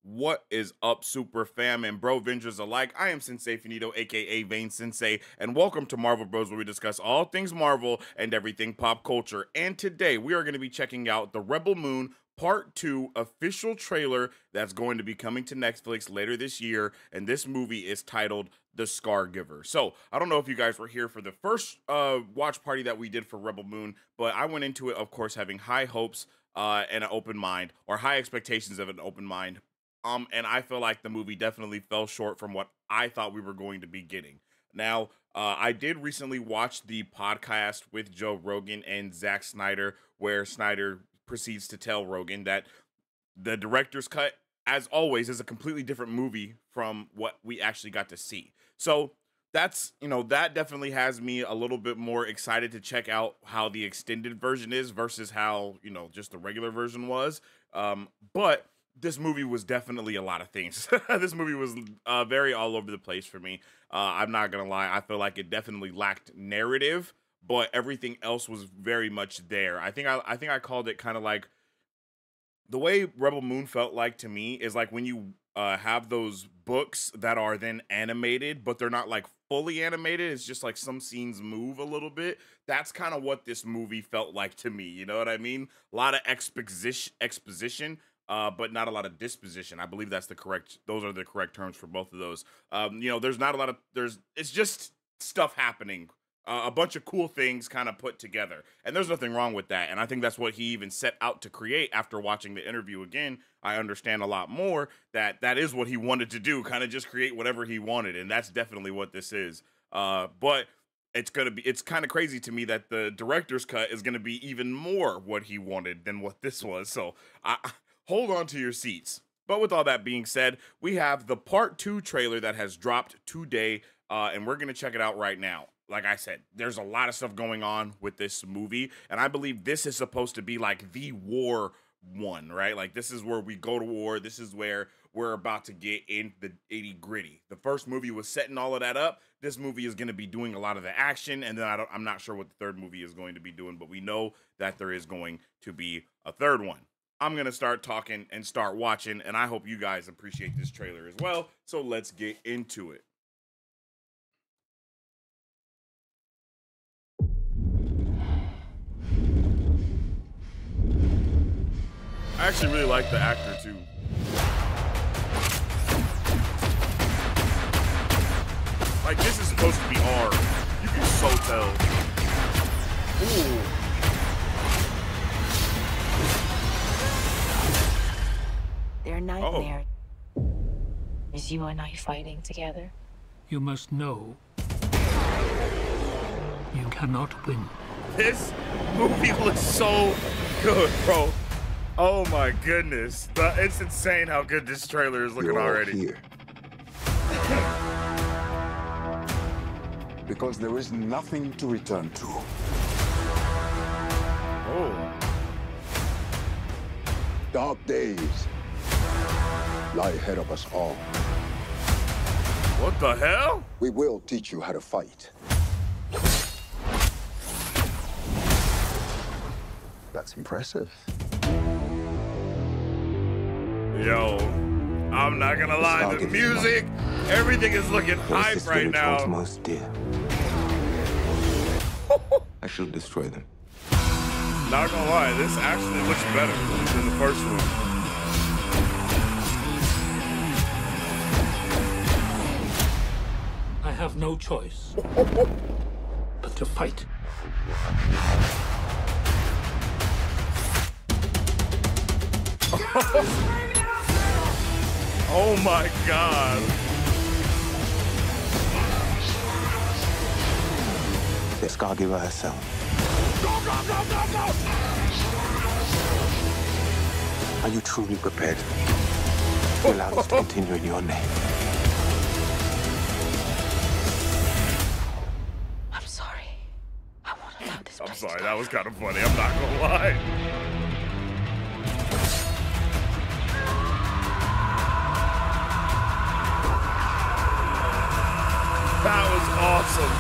What is up, super fam and bro vengers alike? I am Sensei Finito, aka Vane Sensei, and welcome to Marvel Bros, where we discuss all things Marvel and everything pop culture. And today we are going to be checking out the Rebel Moon Part 2 official trailer that's going to be coming to Netflix later this year, and this movie is titled The Scargiver. So, I don't know if you guys were here for the first watch party that we did for Rebel Moon, but I went into it, of course, having high hopes and an open mind, or high expectations of an open mind. And I feel like the movie definitely fell short from what I thought we were going to be getting. Now, I did recently watch the podcast with Joe Rogan and Zack Snyder, where Snyder proceeds to tell Rogan that the director's cut, as always, is a completely different movie from what we actually got to see. So that's, that definitely has me a little bit more excited to check out how the extended version is versus how, just the regular version was. But this movie was definitely a lot of things. This movie was very all over the place for me. I'm not gonna lie. I feel like it definitely lacked narrative, but everything else was very much there. I think I called it kind of like the way Rebel Moon felt like to me is like when you have those books that are then animated, but they're not like fully animated. It's just like some scenes move a little bit. That's kind of what this movie felt like to me. You know what I mean? A lot of exposition. But not a lot of disposition. I believe those are the correct terms for both of those. There's not a lot of, it's just stuff happening. A bunch of cool things kind of put together. And there's nothing wrong with that. And I think that's what he even set out to create. After watching the interview again, I understand a lot more that is what he wanted to do, kind of just create whatever he wanted. And that's definitely what this is. But it's kind of crazy to me that the director's cut is going to be even more what he wanted than what this was. So hold on to your seats. But with all that being said, we have the Part 2 trailer that has dropped today, and we're going to check it out right now. Like I said, there's a lot of stuff going on with this movie, and I believe this is supposed to be like the war one, right? Like this is where we go to war. This is where we're about to get in the nitty-gritty. The first movie was setting all of that up. This movie is going to be doing a lot of the action, and then I'm not sure what the third movie is going to be doing, but we know that there is going to be a third one. I'm going to start talking and start watching, and I hope you guys appreciate this trailer as well. So let's get into it. I actually really like the actor too. Like this is supposed to be hard. You can so tell. Ooh. Their nightmare is you and I fighting together. You must know you cannot win. This movie looks so good, bro. Oh my goodness. It's insane how good this trailer is looking already. Here. Because there is nothing to return to. Oh. Dark days lie ahead of us all. What the hell? We will teach you how to fight. That's impressive. Yo, I'm not gonna lie, the music, everything is looking hype right now. Most dear. I shall destroy them. Not gonna lie, this actually looks better than the first one. I have no choice but to fight. Oh my God. The Scargiver herself. Are you truly prepared to allow this to continue in your name? I'm sorry. I won't allow this. I'm sorry, that was kind of funny. I'm not gonna lie. That was awesome.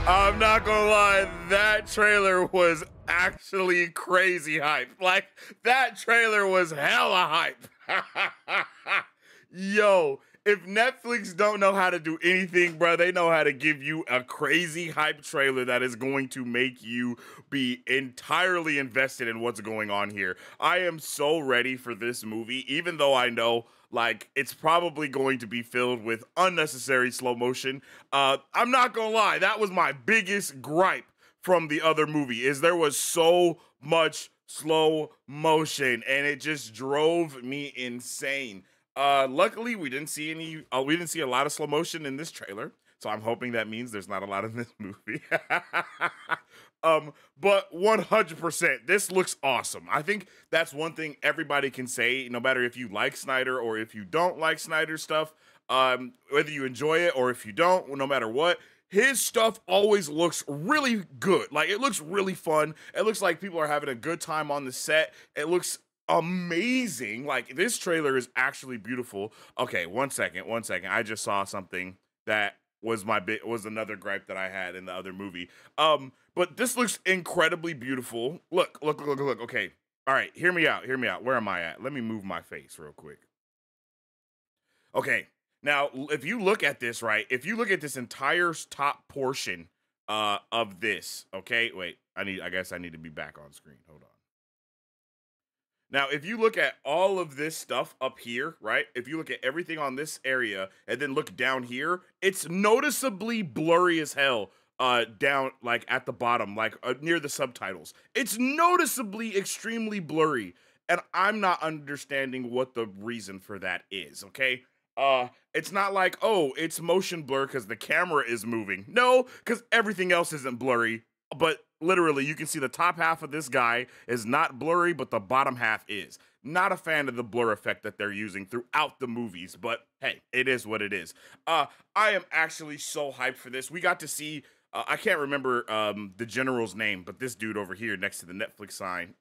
I'm not gonna lie, that trailer was actually crazy hype. Like, that trailer was hella hype. Yo, if Netflix don't know how to do anything, bro, they know how to give you a crazy hype trailer that is going to make you be entirely invested in what's going on here. I am so ready for this movie, even though I know, like, it's probably going to be filled with unnecessary slow motion. I'm not gonna lie, that was my biggest gripe from the other movie, is there was so much slow motion, and it just drove me insane. Luckily, we didn't see a lot of slow motion in this trailer, so I'm hoping that means there's not a lot in this movie. But 100%, this looks awesome. I think that's one thing everybody can say, no matter if you like Snyder or if you don't like Snyder stuff, whether you enjoy it or if you don't, no matter what, his stuff always looks really good. Like, it looks really fun. It looks like people are having a good time on the set. It looks amazing. Like, this trailer is actually beautiful. Okay, one second. I just saw something that was another gripe that I had in the other movie. But this looks incredibly beautiful. Look. Okay. All right, hear me out. Where am I at? Let me move my face real quick. Okay. Now, if you look at this, right? If you look at this entire top portion of this, okay? Wait, I guess I need to be back on screen. Hold on. Now, if you look at all of this stuff up here, right? If you look at everything on this area and then look down here, it's noticeably blurry as hell down, like, at the bottom, like, near the subtitles. It's noticeably extremely blurry, and I'm not understanding what the reason for that is, okay? It's not like, oh, it's motion blur because the camera is moving. No, because everything else isn't blurry. But literally, you can see the top half of this guy is not blurry, but the bottom half is. Not a fan of the blur effect that they're using throughout the movies, but hey, it is what it is. I am actually so hyped for this. We got to see, I can't remember the general's name, but this dude over here next to the Netflix sign,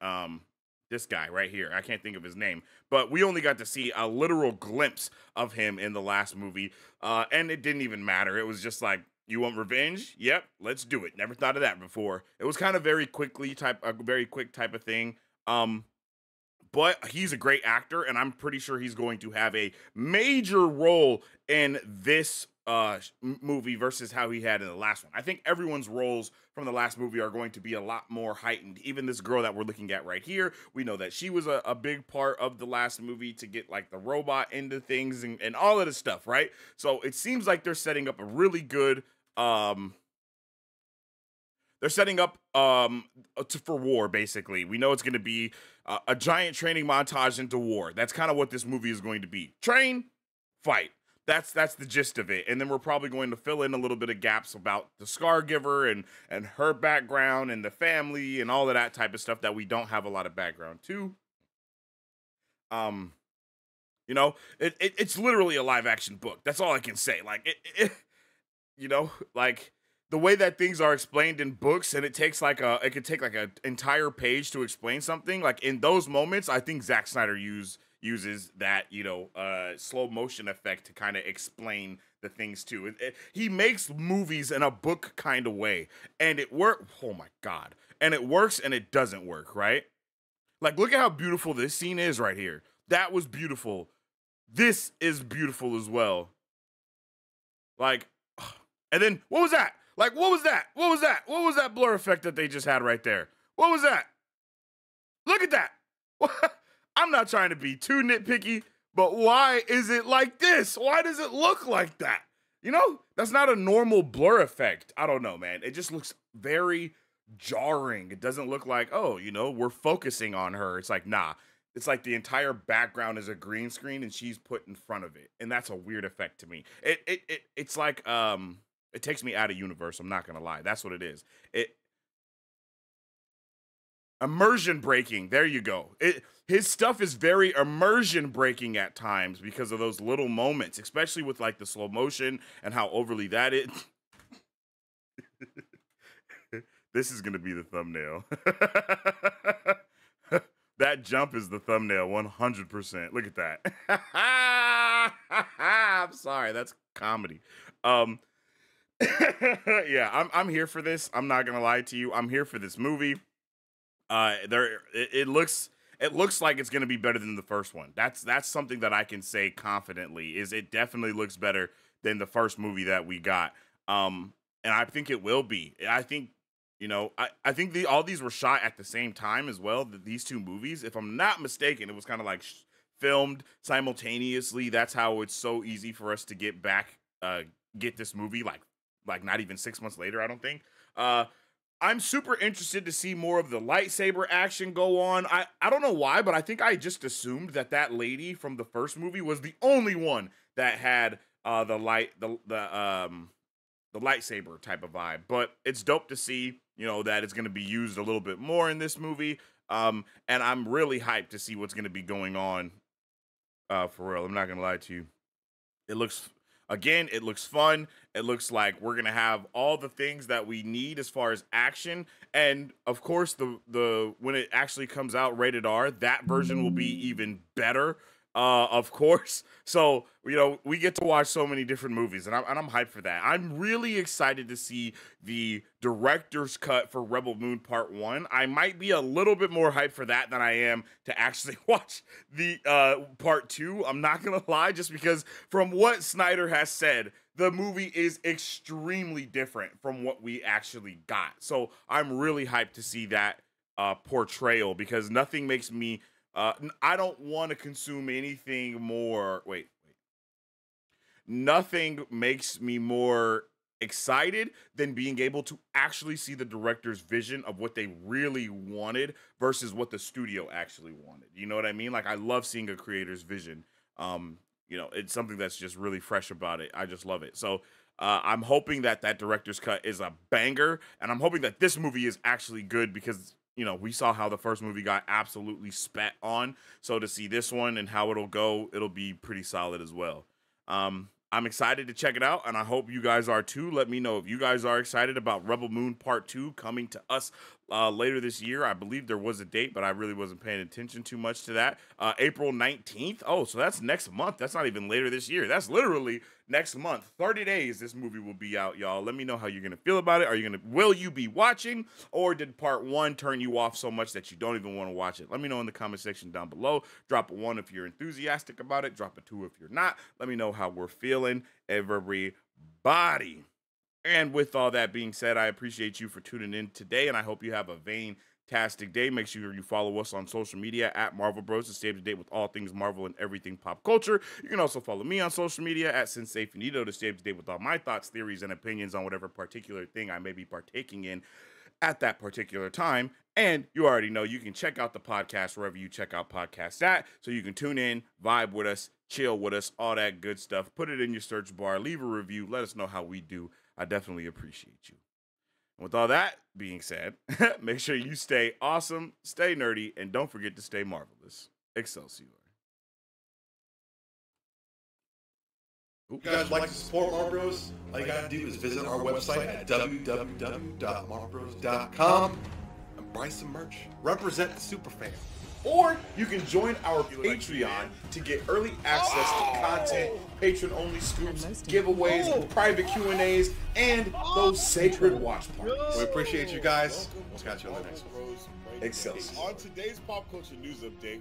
this guy right here, I can't think of his name, but we only got to see a literal glimpse of him in the last movie, and it didn't even matter. It was just like, you want revenge? Yep, let's do it. Never thought of that before. It was kind of a very quick type of thing. But he's a great actor, and I'm pretty sure he's going to have a major role in this movie versus how he had in the last one. I think everyone's roles from the last movie are going to be a lot more heightened. Even this girl that we're looking at right here, we know that she was a big part of the last movie to get, like, the robot into things and all of this stuff, right? So it seems like they're setting up a really good they're setting up for war, basically. We know it's going to be a giant training montage into war. That's kind of what this movie is going to be. Train, fight. That's the gist of it. And then we're probably going to fill in a little bit of gaps about the Scargiver and her background and the family and all of that type of stuff that we don't have a lot of background to. You know, it's literally a live action book. That's all I can say. Like, you know, like, the way that things are explained in books, and it could take like an entire page to explain something. Like, in those moments, I think Zack Snyder uses that, you know, slow motion effect to kind of explain the things too. He makes movies in a book kind of way, and it works. Oh my God. And it works and it doesn't work, right? Like, look at how beautiful this scene is right here. That was beautiful. This is beautiful as well. Like, and then what was that? Like, what was that? What was that? What was that blur effect that they just had right there? What was that? Look at that. I'm not trying to be too nitpicky, but why is it like this? Why does it look like that? You know, that's not a normal blur effect. I don't know, man. It just looks very jarring. It doesn't look like, oh, you know, we're focusing on her. It's like, nah. It's like the entire background is a green screen and she's put in front of it. And that's a weird effect to me. It's like, it takes me out of universe. I'm not going to lie. That's what it is. Immersion breaking. There you go. His stuff is very immersion breaking at times because of those little moments, especially with, like, the slow motion and how overly that is. This is going to be the thumbnail. That jump is the thumbnail, 100%. Look at that. I'm sorry, that's comedy. Yeah, I'm here for this. I'm not gonna lie to you. I'm here for this movie. It looks like it's gonna be better than the first one. That's something that I can say confidently. Is it definitely looks better than the first movie that we got. And I think it will be. I think, you know, I think all these were shot at the same time as well. These two movies, if I'm not mistaken, it was kind of like filmed simultaneously. That's how it's so easy for us to get this movie like not even 6 months later, I don't think. I'm super interested to see more of the lightsaber action go on. I don't know why, but I think I just assumed that lady from the first movie was the only one that had the lightsaber type of vibe. But it's dope to see, you know, that it's going to be used a little bit more in this movie. And I'm really hyped to see what's going to be going on. For real, I'm not going to lie to you. It looks fun. It looks like we're gonna have all the things that we need as far as action, and of course, the when it actually comes out rated R, that version will be even better. Of course. So, you know, we get to watch so many different movies, and I'm hyped for that. I'm really excited to see the director's cut for Rebel Moon Part 1. I might be a little bit more hyped for that than I am to actually watch the Part 2. I'm not gonna lie, just because from what Snyder has said, the movie is extremely different from what we actually got. So I'm really hyped to see that portrayal, because nothing makes me I don't want to consume anything more. Wait. Nothing makes me more excited than being able to actually see the director's vision of what they really wanted versus what the studio actually wanted. You know what I mean? Like, I love seeing a creator's vision. You know, it's something that's just really fresh about it. I just love it. So I'm hoping that director's cut is a banger, and I'm hoping that this movie is actually good, because, you know, we saw how the first movie got absolutely spat on. So to see this one and how it'll go, it'll be pretty solid as well. I'm excited to check it out, and I hope you guys are too. Let me know if you guys are excited about Rebel Moon Part 2 coming to us later this year. I believe there was a date, but I really wasn't paying attention too much to that. April 19th. Oh, so that's next month. That's not even later this year. That's literally next month. 30 days this movie will be out, y'all. Let me know how you're gonna feel about it. Will you be watching, or did Part 1 turn you off so much that you don't even want to watch it? Let me know in the comment section down below. Drop a 1 if you're enthusiastic about it. Drop a 2 if you're not. Let me know how we're feeling, everybody. And with all that being said, I appreciate you for tuning in today, and I hope you have a fantastic day. Make sure you follow us on social media at Marvel Bros to stay up to date with all things Marvel and everything pop culture. You can also follow me on social media at Sensei Finito to stay up to date with all my thoughts, theories, and opinions on whatever particular thing I may be partaking in at that particular time. And you already know you can check out the podcast wherever you check out podcasts at, so you can tune in, vibe with us, chill with us, all that good stuff. Put it in your search bar, leave a review, let us know how we do. I definitely appreciate you. And with all that being said, make sure you stay awesome, stay nerdy, and don't forget to stay marvelous. Excelsior. If you guys would like to support Marvel Bros, all you gotta do is visit our website at www.marvelbros.com and buy some merch. Represent the superfan. Or you can join our Patreon to get early access to content, patron-only scoops, giveaways, private Q&As, and those sacred watch parties. We appreciate you guys. We'll catch you on the next one. Excelsior. On today's pop culture news update.